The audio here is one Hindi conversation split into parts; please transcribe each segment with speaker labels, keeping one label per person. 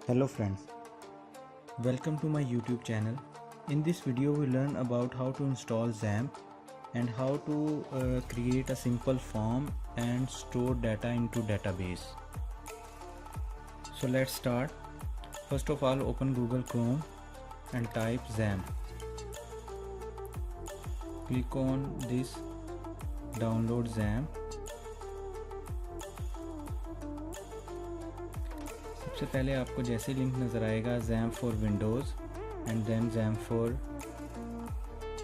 Speaker 1: Hello friends, welcome to my YouTube channel. In this video we learn about how to install XAMPP and how to create a simple form and store data into database. So let's start. First of all, open Google Chrome and type XAMPP. Click on this download XAMPP. सबसे पहले आपको जैसे लिंक नज़र आएगा XAMPP for Windows and then XAMPP for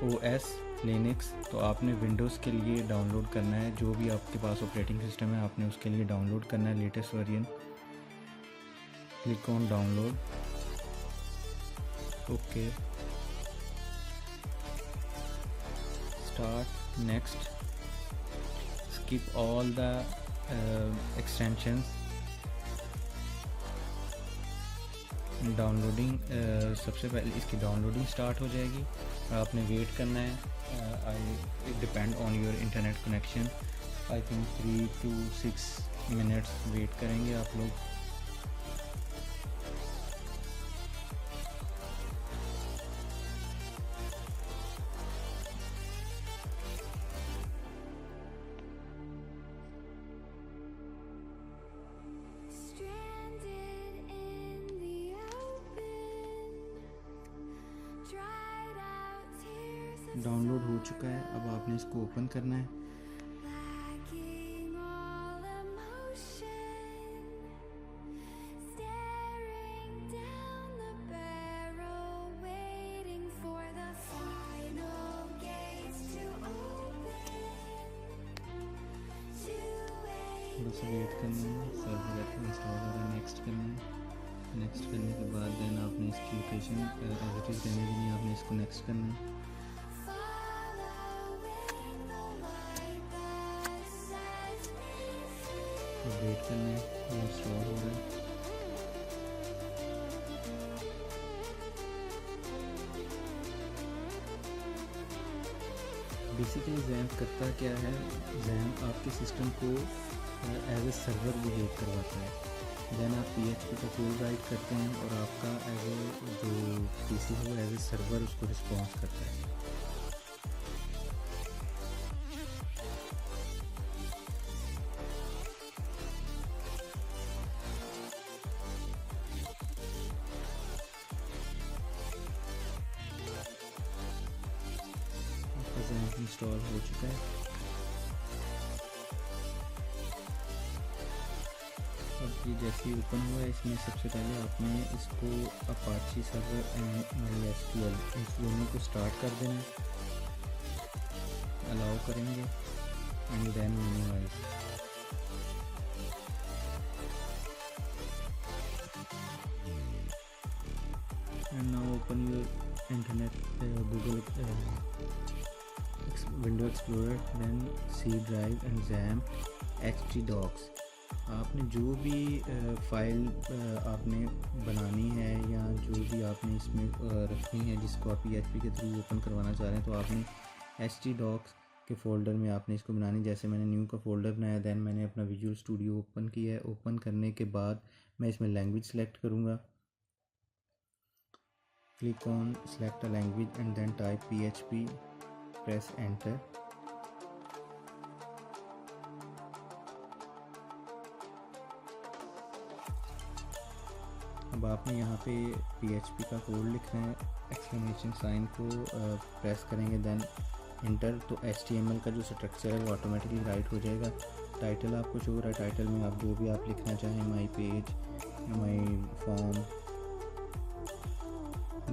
Speaker 1: OS Linux, तो आपने विंडोज़ के लिए डाउनलोड करना है। जो भी आपके पास ऑपरेटिंग सिस्टम है आपने उसके लिए डाउनलोड करना है latest version. Click on download, okay, start, next, skip all the extensions. Downloading सबसे पहले इसकी डाउनलोडिंग स्टार्ट हो जाएगी और आपने वेट करना है। It depend on your internet connection. I think 3 to 6 minutes wait करेंगे आप लोग। डाउनलोड हो चुका है, अब आपने इसको ओपन करना है। थोड़ा सा वेट करना है, सर्वर इंस्टॉल हो रहा है, नेक्स्ट करना है। नेक्स्ट करने के बाद देन आपने इसकी लोकेशन एज इट इज़ रहने के लिए आपने इसको नेक्स्ट करना है। वेट करना है, ये इंस्टॉल हो रहा है। बेसिकली XAMPP करता क्या है, XAMPP आपके सिस्टम को एज ए सर्वर बिहेव करवाता है। देन आप PHP का कोड राइट करते हैं और आपका एज ए जो PC है वो एज ए सर्वर उसको रिस्पॉन्स करता है। XAMPP इंस्टॉल हो चुका है। अब ये जैसे ही ओपन हुआ है, इसमें सबसे पहले आपने इसको अपाची सर्वर एंड MySQL इस दोनों को स्टार्ट कर देना है। अलाउ करेंगे and then minimize. And now open your internet Google window explorer, then C drive and XAMPP htdocs। आपने जो भी फाइल आपने बनानी है या जो भी आपने इसमें रखनी है जिसको आप PHP के थ्रू ओपन करवाना चाह रहे हैं, तो आपने htdocs के फ़ोल्डर में आपने इसको बनानी। जैसे मैंने न्यू का फ़ोल्डर बनाया, दैन मैंने अपना विजुअल स्टूडियो ओपन किया है। ओपन करने के बाद मैं इसमें लैंग्वेज सेलेक्ट करूँगा। Click on select a language and then type PHP, press enter. अब आपने यहाँ पे PHP का कोड लिखना है, एक्सक्लेमेशन साइन को प्रेस करेंगे, देन इंटर। तो HTML का जो स्ट्रक्चर है वो ऑटोमेटिकली राइट हो जाएगा। टाइटल आपको शो हो रहा है, टाइटल में आप जो भी आप लिखना चाहें, my page, my form.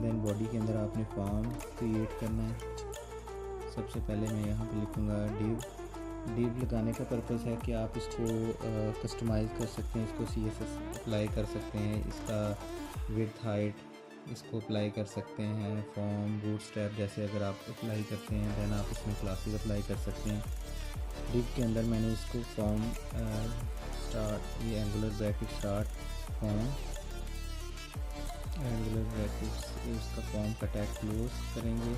Speaker 1: Then body के अंदर आपने फॉर्म क्रिएट करना है। सबसे पहले मैं यहाँ पे लिखूँगा डिव लगाने का पर्पस है कि आप इसको कस्टमाइज़ कर सकते हैं, इसको CSS अप्लाई कर सकते हैं, इसका विड्थ हाइट इसको अप्लाई कर सकते हैं। फॉर्म बूटस्ट्रैप जैसे अगर आप अप्लाई करते हैं देन आप इसमें क्लासेस अप्लाई कर सकते हैं। डिव के अंदर मैंने इसको फॉर्म स्टार्ट, ये angular bracket start form, angular bracket इसका फॉर्म का टैग क्लोज करेंगे।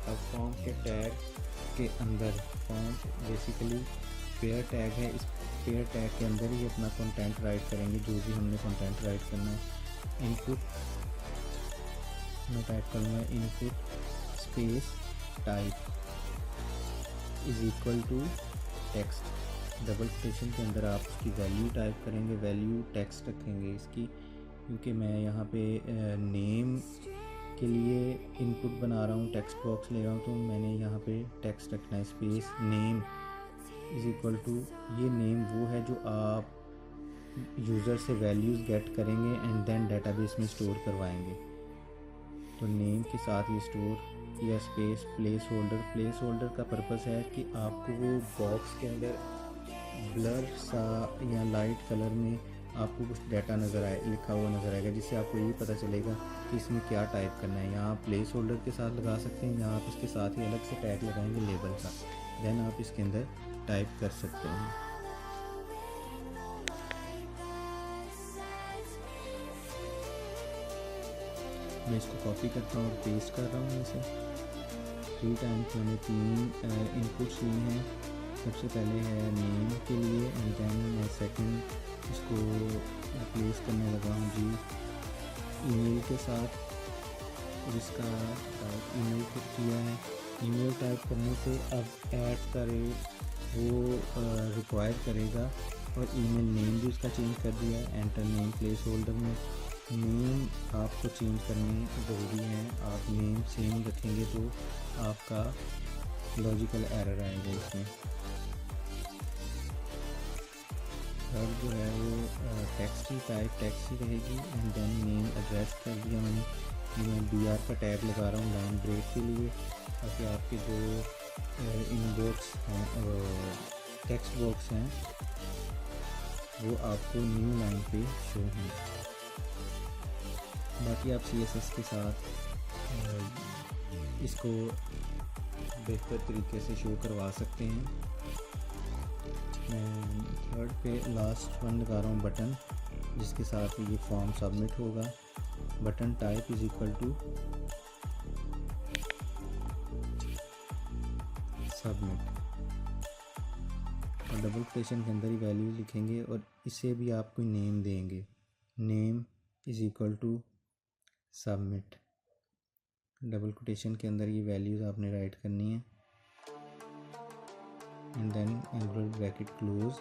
Speaker 1: अब फॉर्म के टैग के अंदर फॉर्म बेसिकली पेयर टैग है, इस पेयर टैग के अंदर ही अपना कंटेंट राइट करेंगे, जो भी हमने कंटेंट राइट करना है। इनपुट मैं टाइप करूँगा input space type is equal to text. Double quotation के अंदर आप उसकी वैल्यू टाइप करेंगे, वैल्यू टेक्स्ट रखेंगे इसकी, क्योंकि मैं यहाँ पे नेम के लिए इनपुट बना रहा हूँ, टेक्स्ट बॉक्स ले रहा हूँ, तो मैंने यहाँ पे टेक्स्ट रखना है space name is equal to, ये नेम वो है जो आप यूज़र से वैल्यूज़ गेट करेंगे एंड देन डेटाबेस में स्टोर करवाएंगे। तो नेम के साथ ये स्टोर या space place holder. Place holder का पर्पस है कि आपको वो बॉक्स के अंदर ब्लर सा या लाइट कलर में आपको कुछ डाटा नज़र आए, लिखा हुआ नज़र आएगा, जिससे आपको ये पता चलेगा कि इसमें क्या टाइप करना है। यहाँ आप प्लेस होल्डर के साथ लगा सकते हैं, यहाँ आप इसके साथ ही अलग से टैग लगाएंगे लेबल का, देन आप इसके अंदर टाइप कर सकते हैं। मैं इसको कॉपी करता हूँ और पेस्ट कर रहा हूँ इसे। 3 टाइम्स मैंने 3 इनपुट्स लिए हैं। सबसे पहले है नेम के लिए एंड देन मैं सेकंड इसको रिप्लेस करने लगा हूँ जी ईमेल के साथ, जिसका ईमेल को किया है। ईमेल टाइप करने से अब ऐड का रेट वो रिक्वायर करेगा, और ईमेल नेम भी उसका चेंज कर दिया है। एंटर नेम प्लेस होल्डर में नेम आपको चेंज करनी ज़रूरी है, आप नेम सेम रखेंगे तो आपका लॉजिकल एरर आएगा इसमें। अब जो है वो टेक्स्ट ही टाइप टेक्स्ट ही रहेगी एंड देन नेम एड्रेस कर दिया मैंने। मैं BR का टैग लगा रहा हूँ लाइन ब्रेक के लिए, ताकि आपके जो इनबॉक्स हैं टेक्स्ट बॉक्स हैं वो आपको न्यू लाइन पे शो हों। बाकी आप CSS के साथ इसको बेहतर तरीके से शो करवा सकते हैं। मैं थर्ड पे लास्ट वन लगा रहा हूँ बटन, जिसके साथ ये फॉर्म सबमिट होगा। Button type is equal to submit, और डबल कोटेशन के अंदर ही वैल्यू लिखेंगे और इसे भी आप कोई नेम देंगे। Name is equal to submit, double quotation के अंदर ये वैल्यूज़ आपने राइट करनी है and then angle bracket close.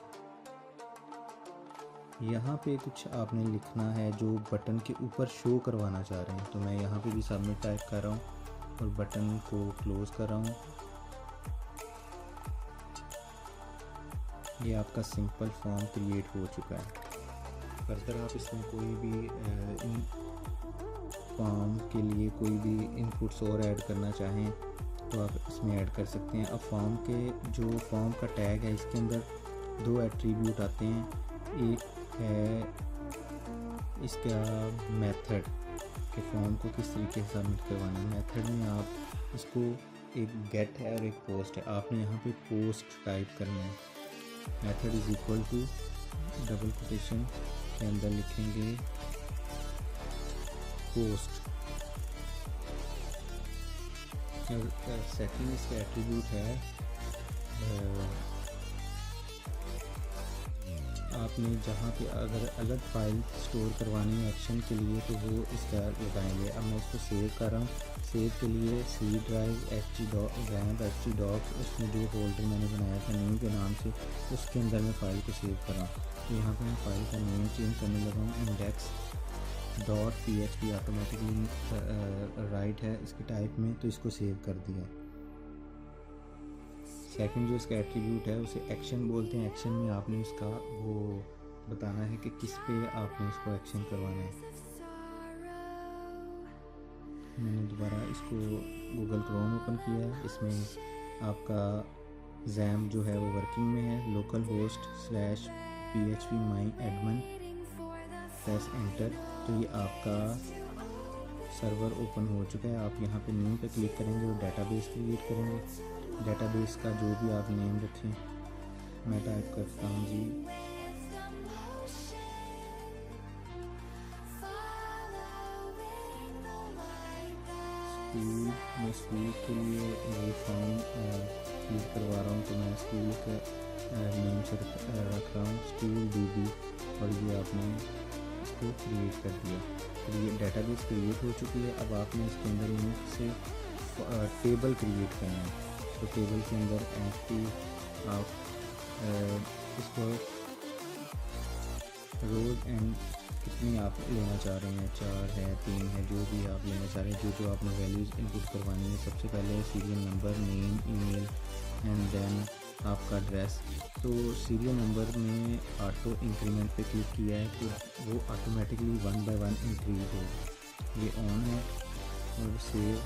Speaker 1: यहाँ पे कुछ आपने लिखना है जो बटन के ऊपर शो करवाना चाह रहे हैं, तो मैं यहाँ पे भी सबमिट टाइप कर रहा हूँ और बटन को क्लोज कर रहा हूँ। ये आपका सिंपल फॉर्म क्रिएट हो चुका है। फर्दर आप इसमें कोई भी इन फॉर्म के लिए कोई भी इनपुट्स और ऐड करना चाहें तो आप इसमें ऐड कर सकते हैं। अब फॉर्म के जो फॉर्म का टैग है इसके अंदर 2 एट्रीब्यूट आते हैं। एक है इसका मेथड कि फॉर्म को किस तरीके से सबमिट करवाना है। मेथड में आप इसको एक गेट है और एक पोस्ट है, आपने यहाँ पे पोस्ट टाइप करना है। Method is equal to double quotation के अंदर लिखेंगे पोस्ट। सेकंड इसका एट्रीब्यूट है आपने जहाँ पे अगर अलग फाइल स्टोर करवानी है एक्शन के लिए तो वो इसका लगाएंगे। अब मैं इसको सेव कर रहा हूँ। सेव के लिए सी ड्राइव HG डॉक उसमें जो फोल्डर मैंने बनाया था नेम के नाम से, उसके अंदर मैं फ़ाइल को सेव कर रहा हूँ। तो यहाँ पर मैं फ़ाइल का नेम चेंज करने लगा हूँ। index.php ऑटोमेटिकली राइट है इसकी टाइप में, तो इसको सेव कर दिया। सेकंड जो इसका एट्रीब्यूट है उसे एक्शन बोलते हैं। एक्शन में आपने इसका वो बताना है कि किस पे आपने इसको एक्शन करवाना है। मैंने दोबारा इसको गूगल क्रोम ओपन किया है। इसमें आपका जैम जो है वो वर्किंग में है। Local host /php my admin press enter, तो ये आपका सर्वर ओपन हो चुका है। आप यहाँ पे न्यू पे क्लिक करेंगे और डेटाबेस क्रिएट करेंगे। डेटाबेस का जो भी आप नेम रखें, मैं टाइप करता हूँ जी स्कूल। मैं स्कूल के लिए वो फॉर्म क्लिक करवा रहा हूँ, तो मैं स्कूल का नेम से रख रहा हूँ स्कूल डीबी, और ये आपने इसको क्रिएट कर दिया। तो ये डेटाबेस क्रिएट हो चुकी है। अब आपने इसके अंदर न्यू से टेबल क्रिएट करना है। तो टेबल के अंदर एंटिटी आप इसको रोज एंड कितनी आप लेना चाह रहे हैं, 4 है 3 है, जो भी आप लेना चाह रहे हैं, जो आपने वैल्यूज़ इनपुट करवानी है। सबसे पहले serial number, name, email and then आपका एड्रेस। तो सीरियल नंबर में ऑटो इंक्रीमेंट पे क्लिक किया है तो वो ऑटोमेटिकली 1 बाय 1 इंक्रीज होगा। ये ऑन है। और सेव,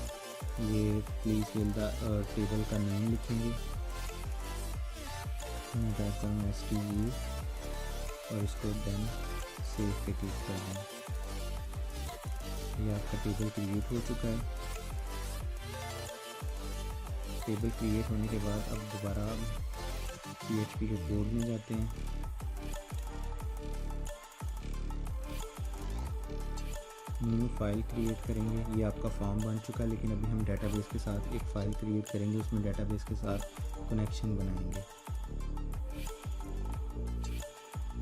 Speaker 1: ये प्लीज़ फिल द टेबल का नेम लिखेंगे। मैं टाइप करूँगा STU और इसको देन सेव पे क्लिक कर दें। ये आपका टेबल क्रिएट हो चुका है। टेबल क्रिएट होने के बाद अब दोबारा PHP के कोड में जाते हैं। न्यू फाइल क्रिएट करेंगे। ये आपका फॉर्म बन चुका है, लेकिन अभी हम डेटाबेस के साथ एक फ़ाइल क्रिएट करेंगे, उसमें डेटाबेस के साथ कनेक्शन बनाएंगे।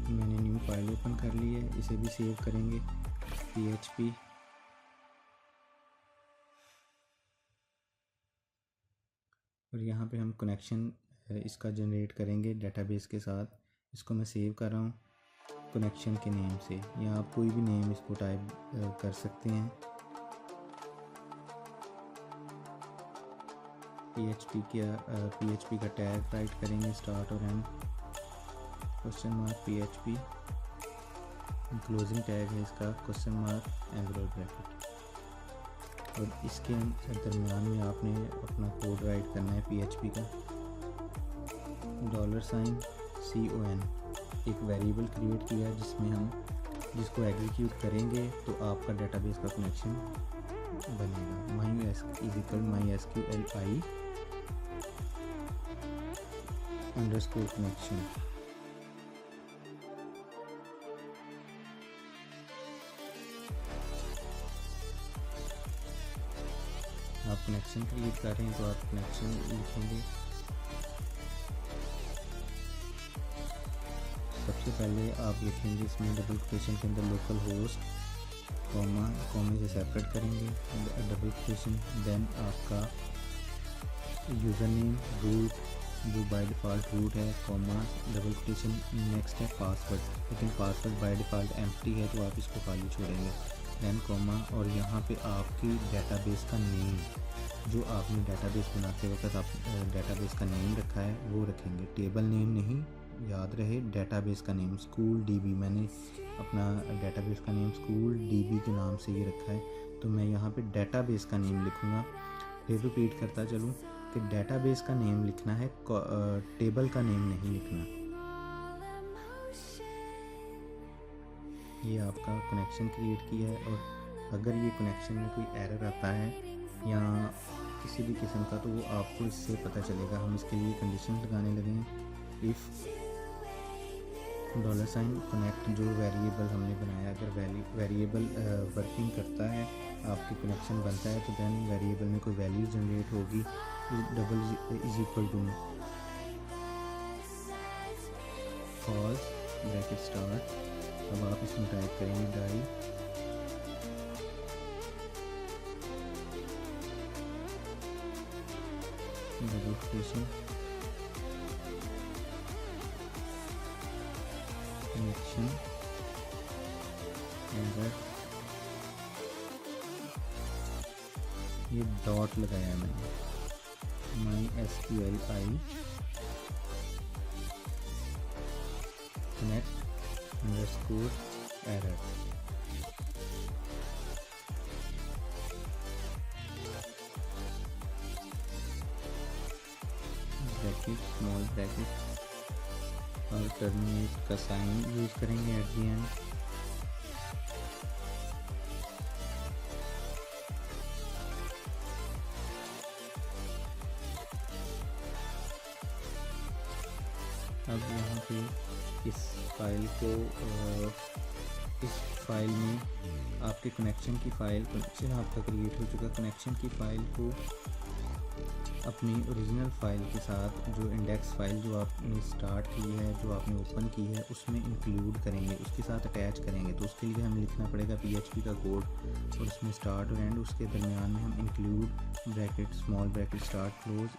Speaker 1: मैंने न्यू फाइल ओपन कर ली है, इसे भी सेव करेंगे PHP। और यहाँ पे हम कनेक्शन इसका जनरेट करेंगे डेटाबेस के साथ। इसको मैं सेव कर रहा हूँ कनेक्शन के नेम से, या आप कोई भी नेम इसको टाइप कर सकते हैं। PHP का टैग राइट करेंगे, स्टार्ट और and question mark PHP। Closing tag है इसका क्वेश्चन मार्क एंगुलर ब्रैकेट। और इसके दरमियान में आपने अपना कोड राइट करना है PHP का। $CON एक वेरिएबल क्रिएट किया है जिसको एग्जीक्यूट करेंगे तो आपका डेटाबेस का कनेक्शन बनेगा। mysqli underscore connection. आप कनेक्शन क्रिएट कर रहे हैं तो आप कनेक्शन लिखेंगे। सबसे पहले आप लिखेंगे इसमें डबल कोटेशन के अंदर लोकल होस्ट, कॉमा से सेपरेट करेंगे, डबल कोटेशन, देन आपका यूज़र नेम रूट जो बाय डिफ़ॉल्ट रूट है, कॉमा डबल कोटेशन, नेक्स्ट है पासवर्ड, लेकिन पासवर्ड बाय डिफ़ॉल्ट एम्प्टी है तो आप इसको खाली छोड़ेंगे, देन कॉमा। और यहाँ पे आपकी डेटाबेस का नेम जो आपने डेटाबेस बनाते वक्त आप डेटाबेस का नेम रखा है वो रखेंगे, टेबल नेम नहीं, याद रहे डेटाबेस का नेम। स्कूल डीबी, मैंने अपना डेटाबेस का नेम स्कूल डीबी के नाम से ये रखा है, तो मैं यहाँ पे डेटाबेस का नेम लिखूँगा। फिर रिपीट करता चलूँ कि डेटाबेस का नेम लिखना है, टेबल का नेम नहीं लिखना। ये आपका कनेक्शन क्रिएट किया है, और अगर ये कनेक्शन में कोई एरर आता है या किसी भी किस्म का तो वो आपको इससे पता चलेगा। हम इसके लिए कंडीशन लगाने लगे हैं। इफ़ $कनेक्ट जो वेरिएबल हमने बनाया, अगर वेरिएबल वर्किंग करता है, आपकी कनेक्शन बनता है, तो देन वेरिएबल में कोई वैल्यू जनरेट होगी, double is equal to false bracket start. अब आप इसमें टाइप करेंगे die double quotation connection error, ये डॉट लगाया मैंने, mysqli connect underscore error। Bracket small bracket और टर्मिनेट का साइन यूज़ करेंगे एट दी एंड। अब यहाँ पे इस फाइल में आपके कनेक्शन की फ़ाइल, कनेक्शन आपका क्रिएट हो चुका, कनेक्शन की फ़ाइल को अपनी ओरिजिनल फ़ाइल के साथ जो इंडेक्स फ़ाइल जो आपने स्टार्ट की है, जो आपने ओपन की है, उसमें इंक्लूड करेंगे, उसके साथ अटैच करेंगे। तो उसके लिए हमें लिखना पड़ेगा PHP का कोड और उसमें स्टार्ट और एंड, उसके दरमियान में हम include bracket, small bracket, start, close,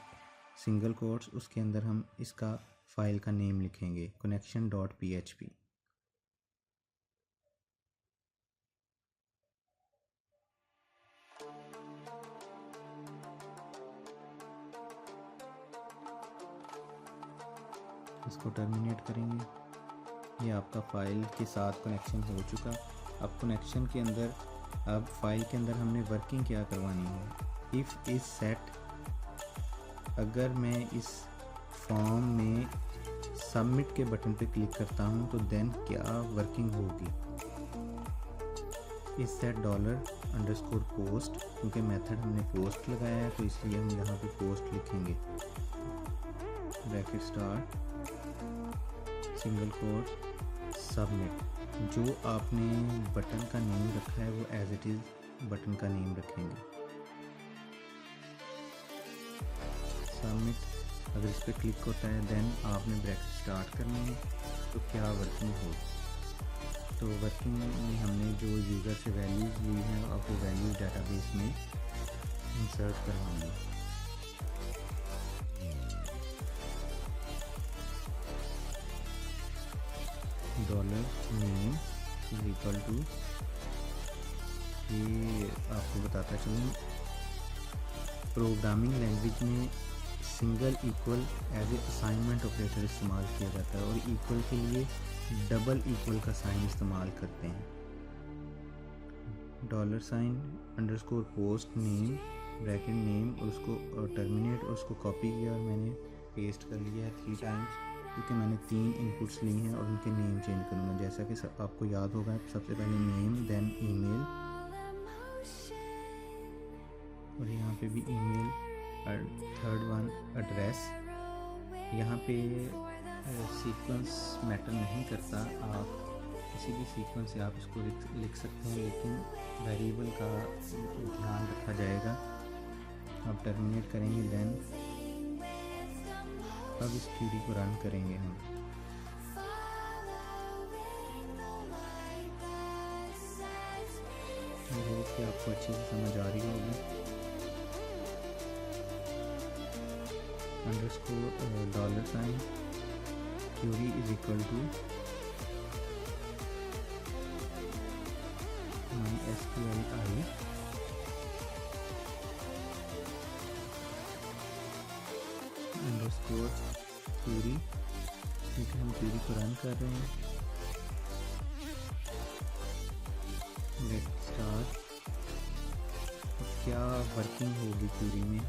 Speaker 1: single quotes, उसके अंदर हम इसका फ़ाइल का नेम लिखेंगे connection.php। इसको टर्मिनेट करेंगे। ये आपका फ़ाइल के साथ कनेक्शन हो चुका। अब कनेक्शन के अंदर, अब फाइल के अंदर हमने वर्किंग क्या करवानी है। इफ़ इज़ सेट, अगर मैं इस फॉर्म में सबमिट के बटन पे क्लिक करता हूँ तो देन क्या वर्किंग होगी। इस सेट $_पोस्ट, क्योंकि मेथड हमने पोस्ट लगाया है तो इसलिए हम यहाँ पे पोस्ट लिखेंगे। Bracket start, single quote, submit. जो आपने बटन का नेम रखा है वो एज इट इज़ बटन का नेम रखेंगे। सबमिट, अगर इस पर क्लिक होता है देन आपने ब्रैकेट स्टार्ट करना है। तो क्या वर्किंग हो, तो वर्किंग में हमने जो यूज़र से वैल्यूज़ ली हैं अब वो वैल्यूज़ डाटाबेस में इंसर्ट करवानी है। $नेम इज इक्वल टू, ये आपको बताता चलूँ, प्रोग्रामिंग लैंग्वेज में single equal as a assignment operator इस्तेमाल किया जाता है और इक्वल के लिए डबल इक्वल का साइन इस्तेमाल करते हैं। $_पोस्ट नेम, ब्रैकेट नेम, और उसको टर्मिनेट, और उसको कॉपी किया और मैंने पेस्ट कर लिया है 3 टाइम्स, क्योंकि मैंने 3 इनपुट्स ली हैं और उनके नेम चेंज करूँगा। जैसा कि आपको याद होगा, सबसे पहले नेम, देन ईमेल, और यहाँ पे भी ईमेल, और थर्ड वन एड्रेस। यहाँ पे सीक्वेंस मैटर नहीं करता, आप किसी भी सीक्वेंस से आप इसको लिख सकते हैं, लेकिन वेरिएबल का ध्यान रखा जाएगा। अब टर्मिनेट करेंगे, देन अब इस क्वेरी को रन करेंगे हम। होप कि आपको अच्छे से समझ आ रही होगी। $$, Query is equal to MySQLi underscore query, क्योंकि हम क्वेरी को रन कर रहे हैं। लेट स्टार्ट, क्या वर्किंग होगी क्वेरी में,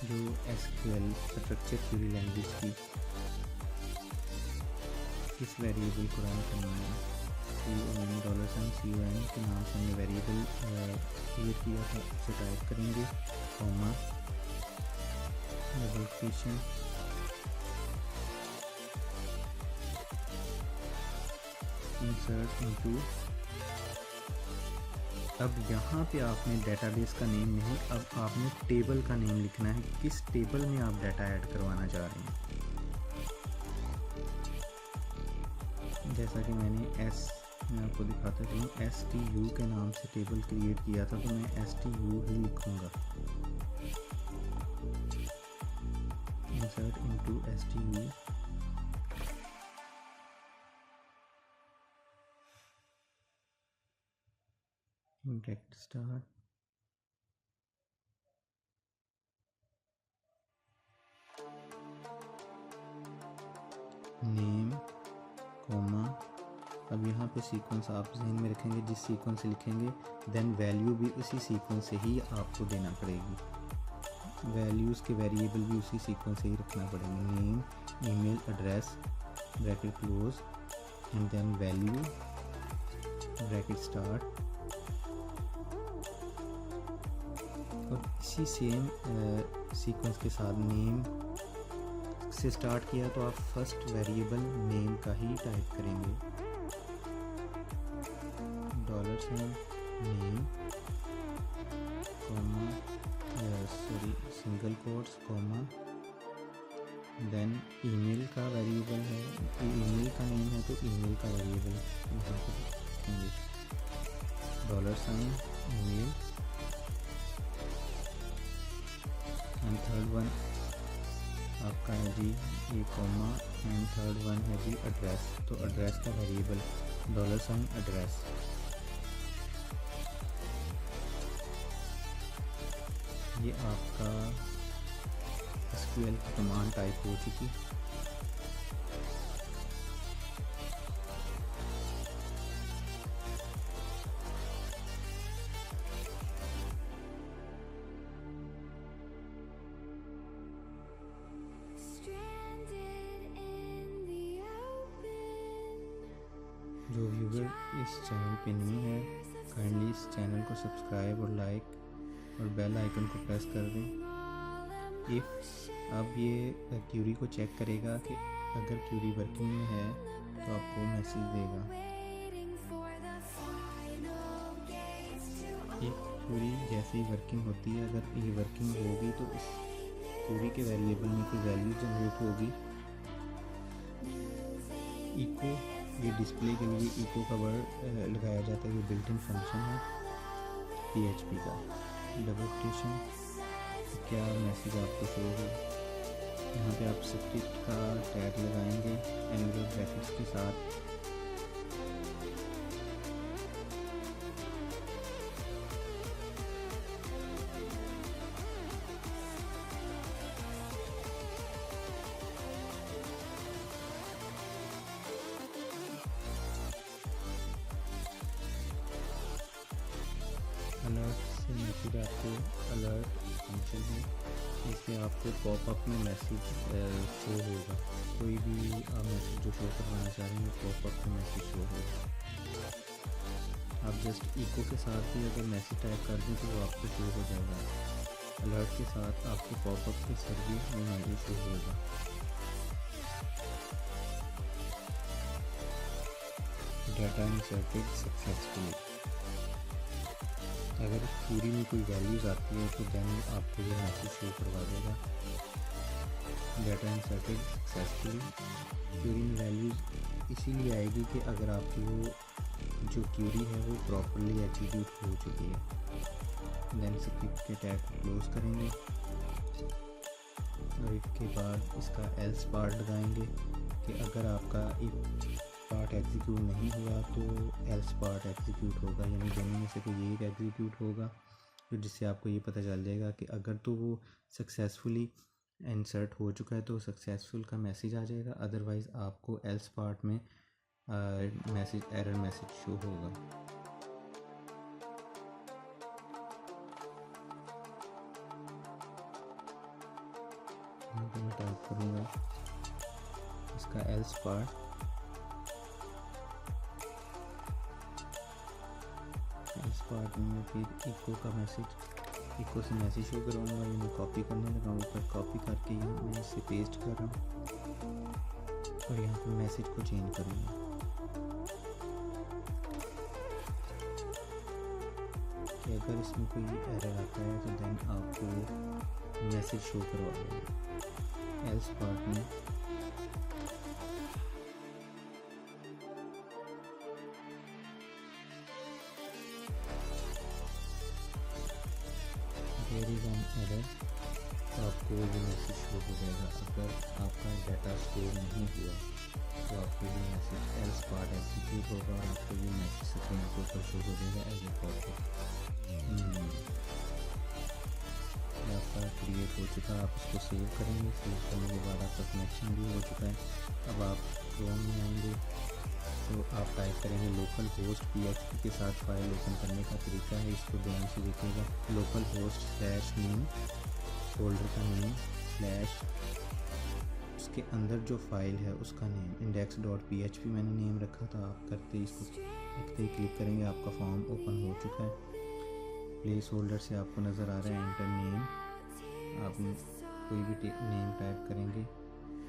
Speaker 1: जो SQL स्ट्रक्चर क्वेरी लैंग्वेज की, किस वेरिएबल को रन करना है। $CON के नाम से हमने वेरिएबल क्रिएट किया था, उसे टाइप करेंगे, comma, double question, insert into. अब यहाँ पे आपने डेटाबेस का नेम नहीं, अब आपने टेबल का नेम लिखना है, किस टेबल में आप डाटा ऐड करवाना चाह रहे हैं। जैसा कि मैं आपको दिखाता चलूँ, STU के नाम से टेबल क्रिएट किया था, तो मैं STU ही लिखूँगा। Insert into STU, bracket start, name, comma. अब यहाँ पे सीक्वेंस आप जहन में रखेंगे, जिस सीक्वेंस से लिखेंगे देन वैल्यू भी उसी सीक्वेंस से ही आपको देना पड़ेगी। वैल्यूज़ के वेरिएबल भी उसी सीक्वेंस से ही रखना पड़ेगा। Name, email, address, bracket close, and then value, bracket start. और इसी सेम सीक्वेंस के साथ नेम से स्टार्ट किया तो आप फर्स्ट वेरिएबल नेम का ही टाइप करेंगे। $Name, comma sorry single quotes comma, then email का वेरिएबल है, ईमेल का नेम है तो ईमेल का वेरिएबल यहाँ पर रखेंगे, $, ईमेल, एंड थर्ड वन आपका है जी ये कॉमा, एंड थर्ड वन है जी एड्रेस, तो एड्रेस का वेरिएबल $, एड्रेस। ये आपका SQL की कमांड टाइप हो चुकी। जो व्यूवर इस चैनल पे न्यू है काइंडली इस चैनल को सब्सक्राइब और लाइक और बेल आइकन को प्रेस कर दें। इफ़ अब ये क्यूरी को चेक करेगा कि अगर क्यूरी वर्किंग में है तो आपको मैसेज देगा। एक क्यूरी जैसे ही वर्किंग होती है, अगर ये वर्किंग होगी तो इस क्यूरी के वेरिएबल में कोई वैल्यू जनरेट होगी। इको ये डिस्प्ले के लिए इको का वर्ड लगाया जाता है, ये बिल्ट इन फंक्शन है PHP का। डबल क्वेश्चन क्या मैसेज आपको शो हो, यहाँ पे आप स्क्रिप्ट का टैग लगाएंगे एंगुलर ब्रैकेट्स के साथ। अलर्ट से मैसेज आपको अलर्ट फंक्शन है, इससे आपको पॉपअप में मैसेज शो होगा। कोई भी आप मैसेज जो शो करवाना चाह रहे हैं पॉपअप में मैसेज शो होगा। आप जस्ट इको के साथ भी अगर मैसेज टाइप कर दें तो वो आपको शो हो जाएगा। अलर्ट के साथ आपको पॉपअप के सर्विस में मैसेज शो होगा। डाटा इंसर्टेड सक्सेसफुली, अगर क्यूरी में कोई वैल्यूज़ आती है तो देन आपको ये मैसेज शो करवा देगा। डाटा इंसर्टेड सक्सेसफुली, क्यूरी में वैल्यूज़ इसीलिए आएगी कि अगर आपकी वो जो क्यूरी है वो प्रॉपरली एग्जीक्यूट हो चुकी है। देन स्क्रिप्ट के टैग को क्लोज करेंगे और इसके बाद इसका एल्स पार्ट लगाएंगे कि अगर आपका इफ पार्ट एग्जीक्यूट नहीं हुआ तो एल्स पार्ट एग्जीक्यूट होगा, यानी दोनों में से कोई एक एग्जीक्यूट होगा, तो जिससे आपको ये पता चल जाएगा कि अगर तो वो सक्सेसफुली इंसर्ट हो चुका है तो सक्सेसफुल का मैसेज आ जाएगा, अदरवाइज़ आपको एल्स पार्ट में मैसेज एरर मैसेज शो होगा। मैं टाइप करूँगा इसका एल्स पार्ट, इस पार्ट में फिर इको का मैसेज, इको से मैसेज शो करूँगा। ये मैं कॉपी करने लगा हूँ, ऊपर कॉपी करके यहाँ मैं इसे पेस्ट कर रहा हूँ और यहाँ पर मैसेज को चेंज करूँगा कि अगर इसमें कोई एरर आता है तो देन आपको मैसेज शो करवा देगा। एल्स पार्ट में देयर इज़ एन एरर, तो आपको ये मैसेज शो हो जाएगा। अगर आपका डाटा स्टोर नहीं हुआ तो आपको ये मैसेज एल्स पार्ट एग्जीक्यूट होगा और आपको ये मैसेज स्क्रीन के ऊपर शो हो जाएगा एज ए पॉपअप। आपका क्रिएट हो चुका, आप इसको सेव करेंगे। सेव करने के बाद आपका कनेक्शन भी हो चुका है। अब आप क्रोम में आएंगे तो आप टाइप करेंगे लोकल होस्ट PHP के साथ फाइल ओपन करने का तरीका है, इसको ध्यान से देखिएगा। Local host slash name, folder का नेम स्लैश उसके अंदर जो फाइल है उसका नेम, index.php मैंने नेम रखा था। आप करते ही इसको लिखते ही क्लिक करेंगे, आपका फॉर्म ओपन हो चुका है। प्लेस होल्डर से आपको नज़र आ रहा है एंटर नेम, आप कोई भी नेम टाइप करेंगे।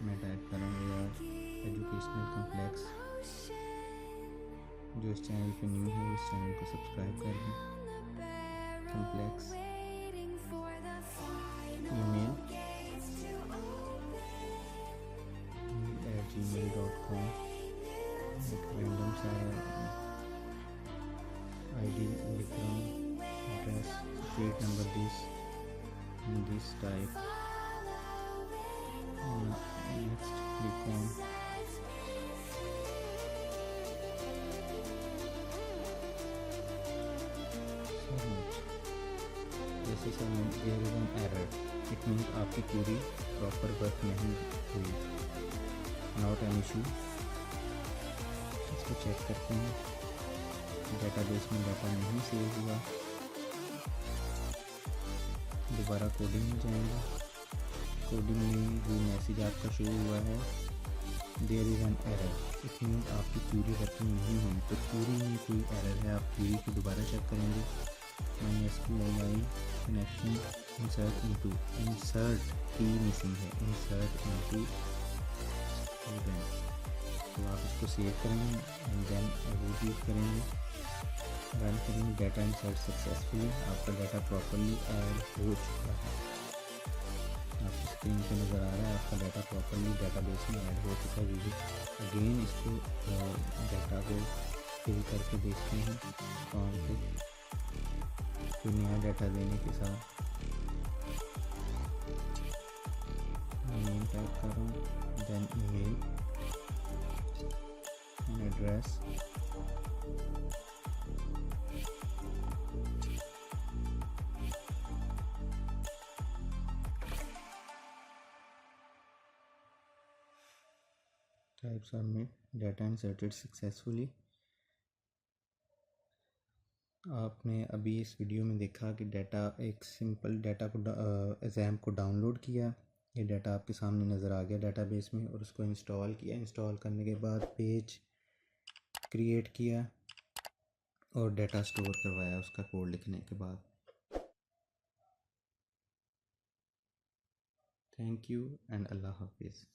Speaker 1: मैं टाइप करूँगा यार एजुकेशनल कॉम्प्लेक्स। जो इस चैनल पे न्यू है इस चैनल को सब्सक्राइब कर दें। complex email at gmail.com, एक random सा ID लिख रहा हूँ, address, street number this type. Next click on submit. जैसे submit, there is an error. It means आपकी क्वेरी प्रॉपर वर्क नहीं हुई. Not an issue. इसको चेक करते हैं. डेटाबेस में डाटा नहीं सेव हुआ. दोबारा कोडिंग में जाएंगे. कोडिंग में जो मैसेज आपका शो हुआ है, there is an error. It means आपकी क्वेरी वर्किंग नहीं हुई. तो क्वेरी में कोई एरर है, आप क्वेरी को दोबारा चेक करेंगे. MySQL कनेक्शन इंसर्ट की मिसिंग है, इंसर्ट इनटू स्टूडेंट. तो आप इसको सेव करेंगे एंड देन एग्जीक्यूट करेंगे, रन करेंगे. Data insert successfully. आपका डाटा प्रॉपरली ऐड हो चुका है. आपकी स्क्रीन पे नज़र आ रहा है आपका डाटा प्रॉपरली डेटाबेस में ऐड हो चुका है. अगेन इसको डाटा को फिल करके देखते हैं फॉर्म पे, कोई नया डाटा देने के साथ. नेम टाइप कर रहा हूँ, then email and address. Type submit. Data inserted successfully. आपने अभी इस वीडियो में देखा कि डाटा, एक सिंपल डाटा को एग्ज़ाम को डाउनलोड किया. ये डाटा आपके सामने नज़र आ गया डाटाबेस में, और उसको इंस्टॉल किया. इंस्टॉल करने के बाद पेज क्रिएट किया और डाटा स्टोर करवाया उसका कोड लिखने के बाद. थैंक यू एंड अल्लाह हाफिज़.